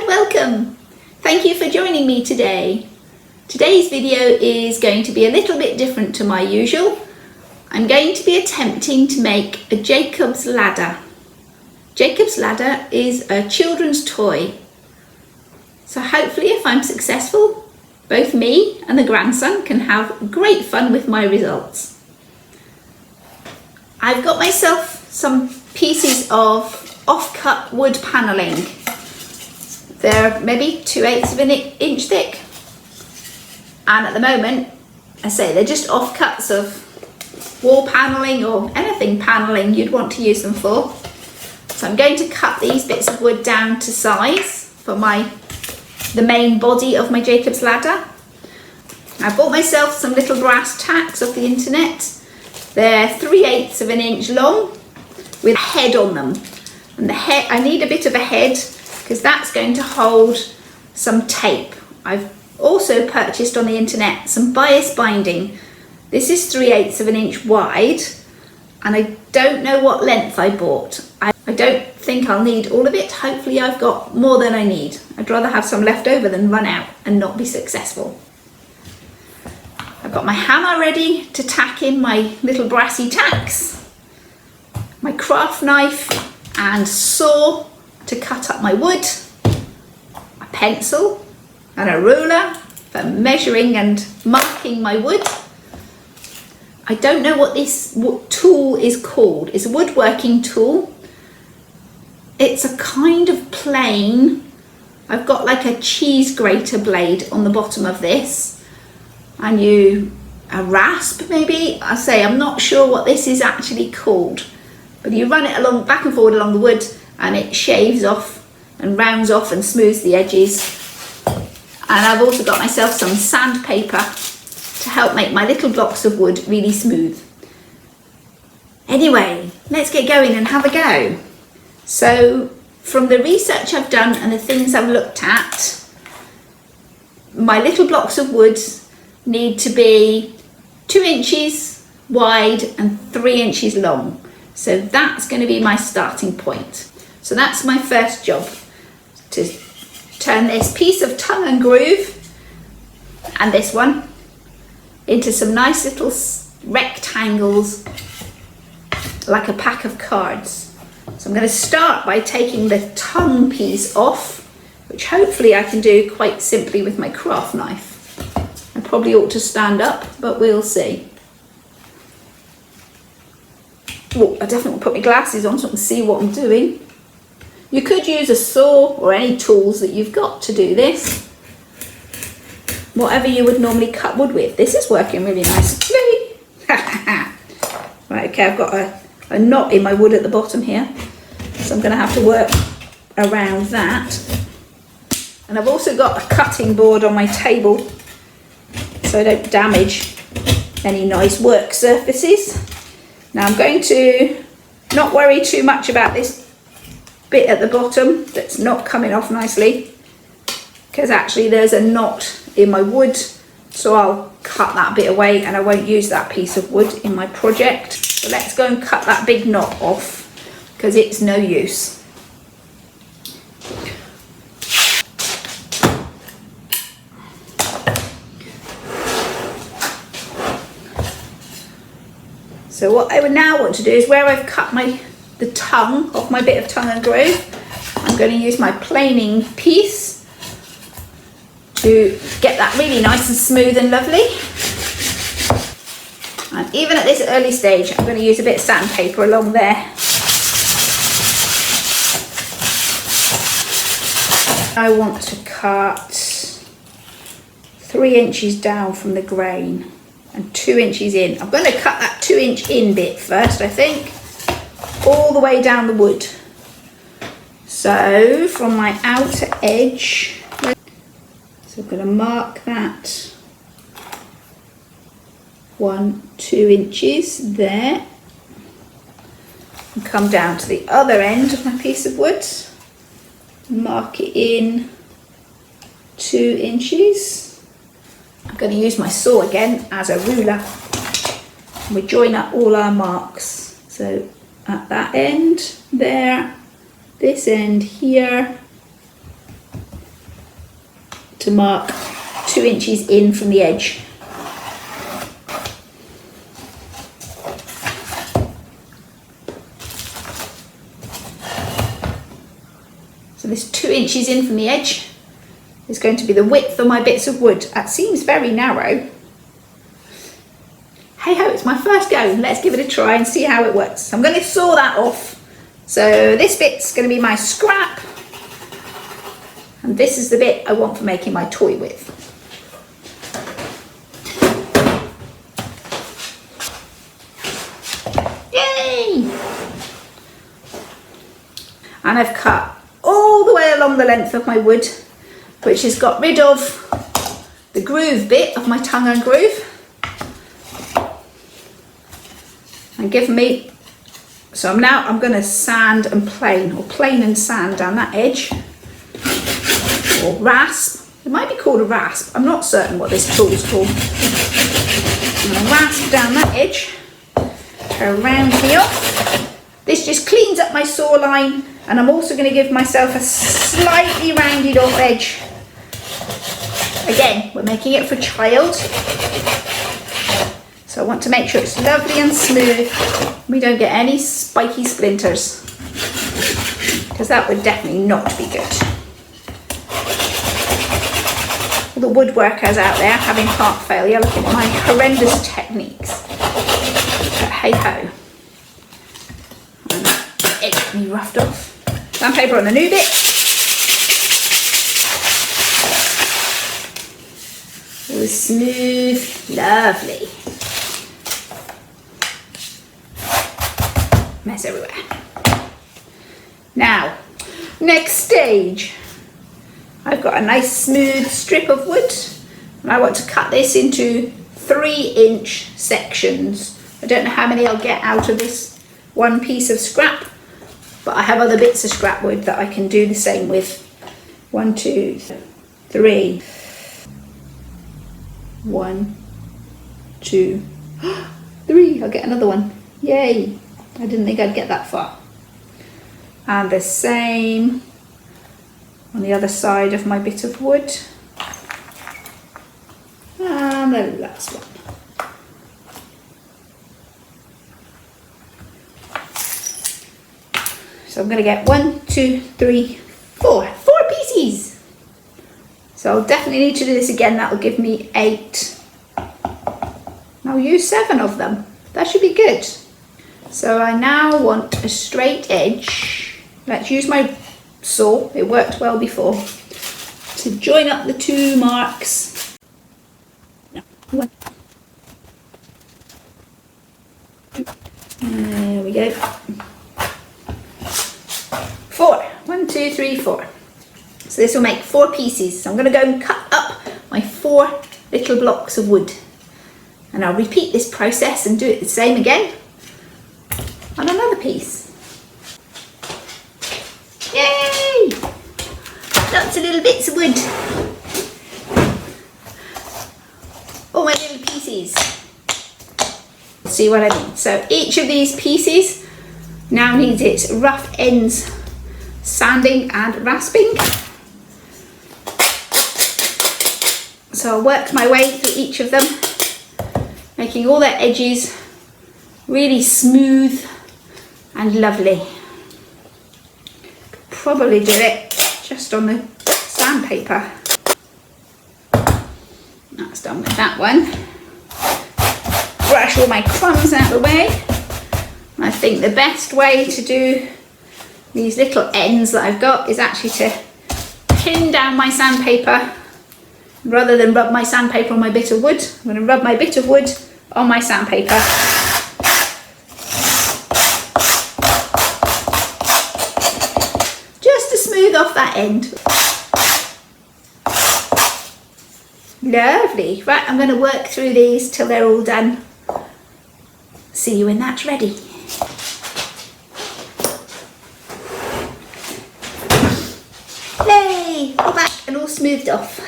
and welcome! Thank you for joining me today. Today's video is going to be a little bit different to my usual. I'm going to be attempting to make a Jacob's Ladder. Jacob's Ladder is a children's toy. So hopefully if I'm successful, both me and the grandson can have great fun with my results. I've got myself some pieces of off-cut wood panelling. They're maybe 2/8 of an inch thick, and at the moment I say they're just offcuts of wall panelling or anything panelling you'd want to use them for. So I'm going to cut these bits of wood down to size for the main body of my Jacob's Ladder. I bought myself some little brass tacks off the internet. They're 3/8 of an inch long with a head on them. And the head, I need a bit of a head because that's going to hold some tape. I've also purchased on the internet some bias binding. This is 3/8 of an inch wide, and I don't know what length I bought. I don't think I'll need all of it. Hopefully I've got more than I need. I'd rather have some left over than run out and not be successful. I've got my hammer ready to tack in my little brassy tacks, my craft knife and saw to cut up my wood, a pencil and a ruler for measuring and marking my wood. I don't know what this tool is called. It's a woodworking tool. It's a kind of plane. I've got like a cheese grater blade on the bottom of this, and a rasp maybe. I say I'm not sure what this is actually called. But you run it along, back and forward along the wood, and it shaves off and rounds off and smooths the edges. And I've also got myself some sandpaper to help make my little blocks of wood really smooth. Anyway, let's get going and have a go. So from the research I've done and the things I've looked at, my little blocks of wood need to be 2 inches wide and 3 inches long. So that's going to be my starting point. So that's my first job, to turn this piece of tongue and groove and this one into some nice little rectangles like a pack of cards. So I'm going to start by taking the tongue piece off, which hopefully I can do quite simply with my craft knife. I probably ought to stand up, but we'll see. Oh, I definitely put my glasses on so I can see what I'm doing. You could use a saw or any tools that you've got to do this. Whatever you would normally cut wood with. This is working really nicely. Right, okay, I've got a knot in my wood at the bottom here, so I'm going to have to work around that. And I've also got a cutting board on my table so I don't damage any nice work surfaces. Now I'm going to not worry too much about this bit at the bottom that's not coming off nicely, because actually there's a knot in my wood, so I'll cut that bit away and I won't use that piece of wood in my project. So let's go and cut that big knot off because it's no use. So what I would now want to do is, where I've cut the tongue off my bit of tongue and groove, I'm going to use my planing piece to get that really nice and smooth and lovely. And even at this early stage, I'm going to use a bit of sandpaper along there. I want to cut 3 inches down from the grain and 2 inches in. I'm going to cut that 2 inch in bit first, I think, all the way down the wood. So from my outer edge, so I'm going to mark that 1-2 inches there, and come down to the other end of my piece of wood, mark it in 2 inches. I'm going to use my saw again as a ruler. We join up all our marks. So at that end there, this end here, to mark 2 inches in from the edge. So this 2 inches in from the edge is going to be the width of my bits of wood. That seems very narrow. Hey ho, it's my first go. Let's give it a try and see how it works. So I'm going to saw that off. So this bit's going to be my scrap. And this is the bit I want for making my toy with. Yay! And I've cut all the way along the length of my wood, which has got rid of the groove bit of my tongue and groove. And given me, so I'm going to sand and plane, or plane and sand down that edge, or rasp. It might be called a rasp. I'm not certain what this tool is called. I'm going to rasp down that edge, turn round me off. This just cleans up my saw line, and I'm also going to give myself a slightly rounded off edge. Again, we're making it for a child. So I want to make sure it's lovely and smooth. We don't get any spiky splinters, because that would definitely not be good. All the woodworkers out there having heart failure looking at my horrendous techniques. But hey ho. And that edge can be roughed off. Sandpaper on the new bit. All smooth, lovely. Mess everywhere. Now, next stage. I've got a nice smooth strip of wood, and I want to cut this into 3-inch sections. I don't know how many I'll get out of this one piece of scrap, but I have other bits of scrap wood that I can do the same with. 1, 2, 3. 1, 2, 3. I'll get another one. Yay! I didn't think I'd get that far. And the same on the other side of my bit of wood. And the last one. So I'm going to get 1, 2, 3, 4. 4 pieces. So I'll definitely need to do this again. That will give me 8. I'll use 7 of them. That should be good. So I now want a straight edge. Let's use my saw, it worked well before, to join up the 2 marks. There we go. 4. 1, 2, 3, 4. So this will make 4 pieces. So I'm going to go and cut up my 4 little blocks of wood. And I'll repeat this process and do it the same again on another piece. Yay! Lots of little bits of wood. All my little pieces. See what I mean? So each of these pieces now needs its rough ends sanding and rasping. So I'll work my way through each of them, making all their edges really smooth and lovely. Probably do it just on the sandpaper. That's done with that one. Brush all my crumbs out of the way. I think the best way to do these little ends that I've got is actually to pin down my sandpaper rather than rub my sandpaper on my bit of wood. I'm going to rub my bit of wood on my sandpaper. Smooth off that end. Lovely. Right, I'm going to work through these till they're all done. See you when that's ready. Yay! All back and all smoothed off.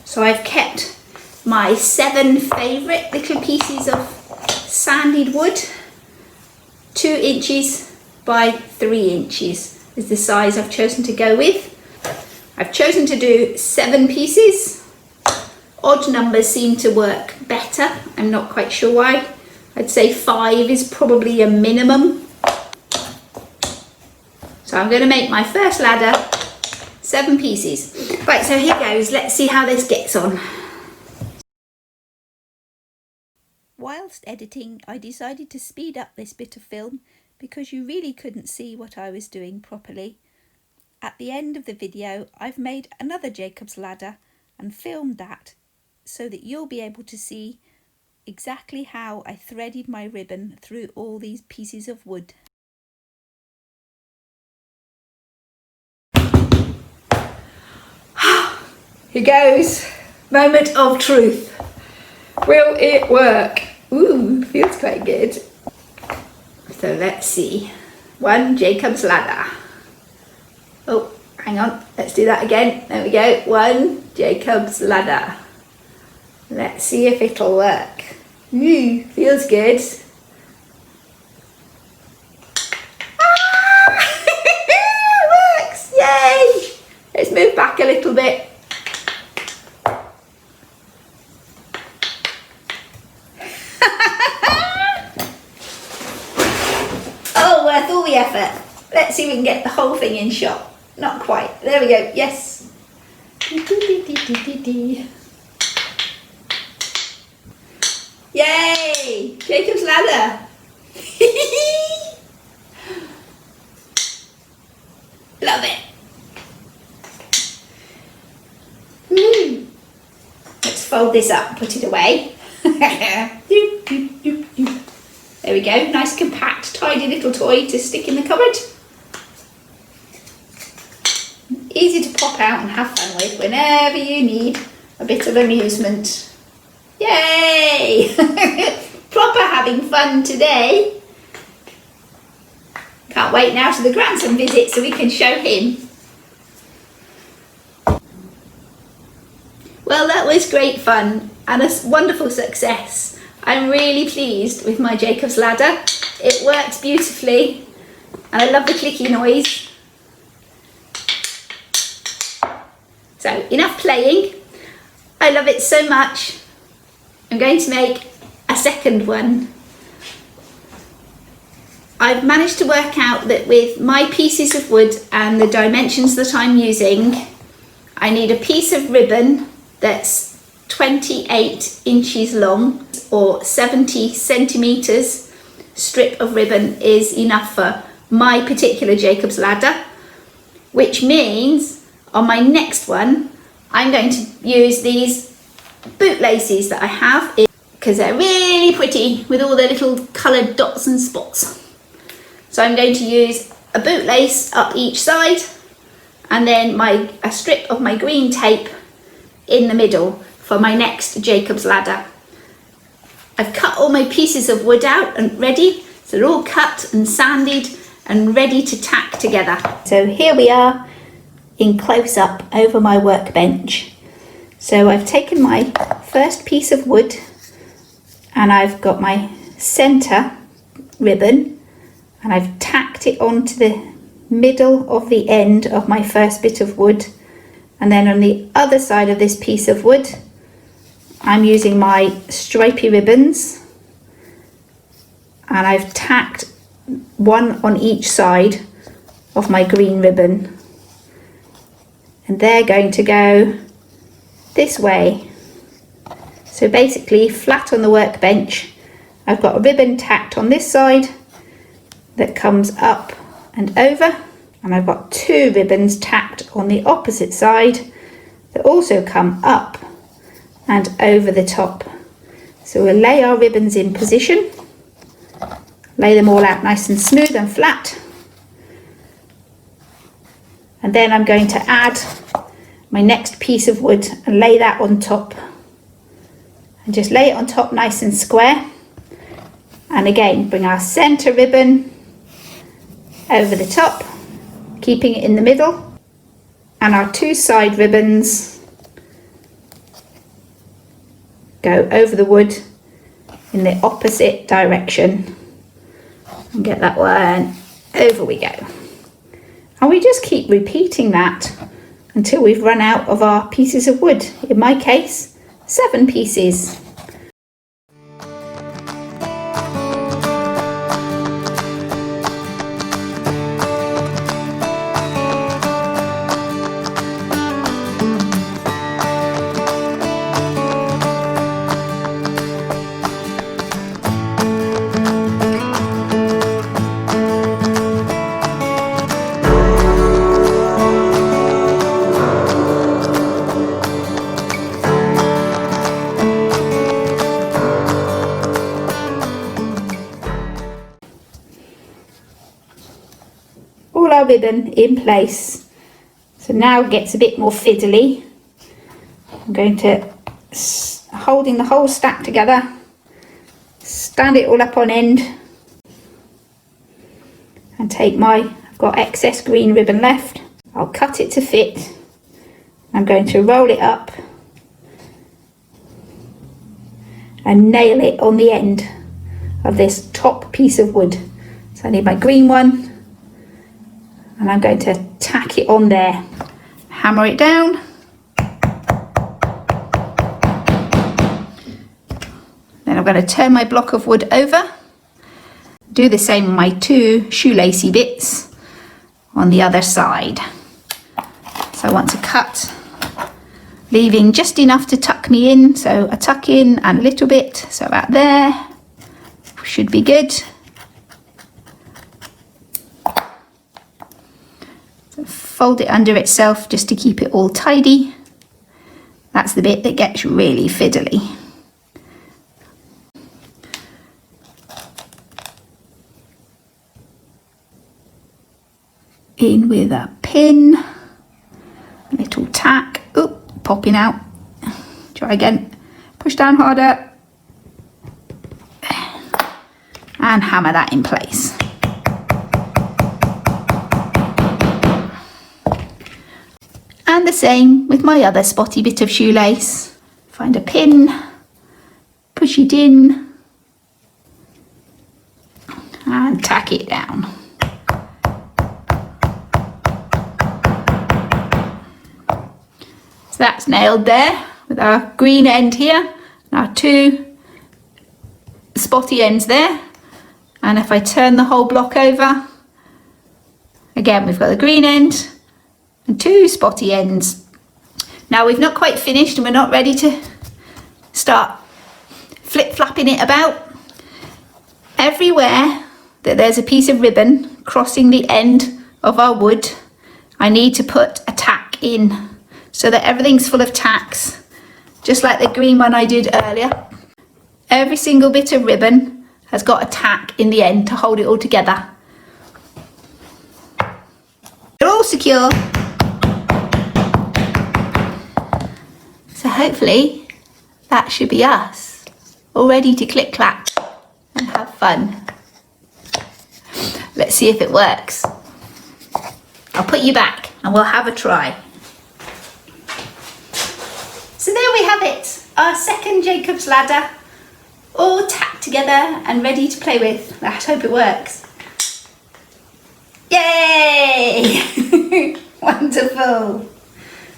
So I've kept my 7 favourite little pieces of sanded wood. 2 inches by 3 inches. Is the size I've chosen to go with. I've chosen to do 7 pieces. Odd numbers seem to work better. I'm not quite sure why. I'd say 5 is probably a minimum. So I'm going to make my first ladder 7 pieces. Right, so here goes. Let's see how this gets on. Whilst editing, I decided to speed up this bit of film because you really couldn't see what I was doing properly. At the end of the video, I've made another Jacob's ladder and filmed that so that you'll be able to see exactly how I threaded my ribbon through all these pieces of wood. Here goes. Moment of truth. Will it work? Ooh, feels quite good. So let's see. 1 Jacob's ladder. Oh, hang on. Let's do that again. There we go. 1 Jacob's ladder. Let's see if it'll work. Ooh, feels good. Ah! It works! Yay! Let's move back a little bit. Oh, worth all the effort. Let's see if we can get the whole thing in shot. Not quite. There we go. Yes. Yay! Jacob's ladder. Love it. Let's fold this up and put it away. There we go. Nice, compact, tidy little toy to stick in the cupboard. Easy to pop out and have fun with whenever you need a bit of amusement. Yay! Proper having fun today. Can't wait now to the grandson visit so we can show him. Well, that was great fun and a wonderful success. I'm really pleased with my Jacob's ladder. It works beautifully and I love the clicky noise. So enough playing. I love it so much. I'm going to make a second one. I've managed to work out that with my pieces of wood and the dimensions that I'm using, I need a piece of ribbon that's 28 inches long or 70 centimetres. Strip of ribbon is enough for my particular Jacob's ladder, which means on my next one I'm going to use these bootlaces that I have because they're really pretty with all their little coloured dots and spots. So I'm going to use a bootlace up each side and then a strip of my green tape in the middle for my next Jacob's ladder. I've cut all my pieces of wood out and ready, so they're all cut and sanded and ready to tack together. So here we are in close up over my workbench. So I've taken my first piece of wood and I've got my centre ribbon and I've tacked it onto the middle of the end of my first bit of wood, and then on the other side of this piece of wood I'm using my stripy ribbons and I've tacked one on each side of my green ribbon, and they're going to go this way. So basically flat on the workbench I've got a ribbon tacked on this side that comes up and over, and I've got 2 ribbons tacked on the opposite side that also come up and over the top. So we'll lay our ribbons in position, lay them all out nice and smooth and flat, and then I'm going to add my next piece of wood and lay that on top, and just lay it on top nice and square, and again bring our centre ribbon over the top, keeping it in the middle, and our 2 side ribbons go over the wood in the opposite direction, and get that one, over we go. And we just keep repeating that until we've run out of our pieces of wood. In my case, 7 pieces. All our ribbon in place. So now it gets a bit more fiddly. I'm going to, holding the whole stack together, stand it all up on end and take I've got excess green ribbon left. I'll cut it to fit. I'm going to roll it up and nail it on the end of this top piece of wood. So I need my green one, and I'm going to tack it on there. Hammer it down. Then I'm going to turn my block of wood over. Do the same with my 2 shoelacy bits on the other side. So I want to cut, leaving just enough to tuck me in. So a tuck in and a little bit, so about there should be good. Fold it under itself just to keep it all tidy. That's the bit that gets really fiddly. In with a pin, a little tack, oop, popping out. Try again, push down harder and hammer that in place. And the same with my other spotty bit of shoelace. Find a pin, push it in and tack it down. So that's nailed there with our green end here, and our 2 spotty ends there. And if I turn the whole block over, again we've got the green end and 2 spotty ends. Now we've not quite finished and we're not ready to start flip-flapping it about. Everywhere that there's a piece of ribbon crossing the end of our wood, I need to put a tack in so that everything's full of tacks, just like the green one I did earlier. Every single bit of ribbon has got a tack in the end to hold it all together. They're all secure. So hopefully that should be us, all ready to click clack and have fun. Let's see if it works. I'll put you back and we'll have a try. So there we have it, our second Jacob's ladder, all tacked together and ready to play with. Let's hope it works. Yay! Wonderful.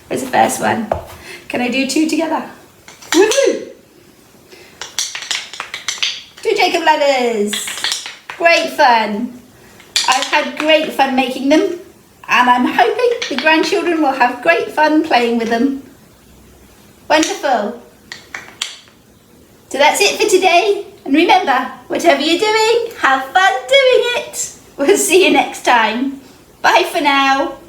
There's the first one. Can I do 2 together? Woohoo! 2 Jacob ladders. Great fun. I've had great fun making them, and I'm hoping the grandchildren will have great fun playing with them. Wonderful. So that's it for today. And remember, whatever you're doing, have fun doing it. We'll see you next time. Bye for now.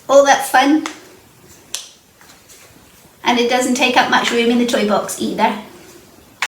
All that fun. And it doesn't take up much room in the toy box either.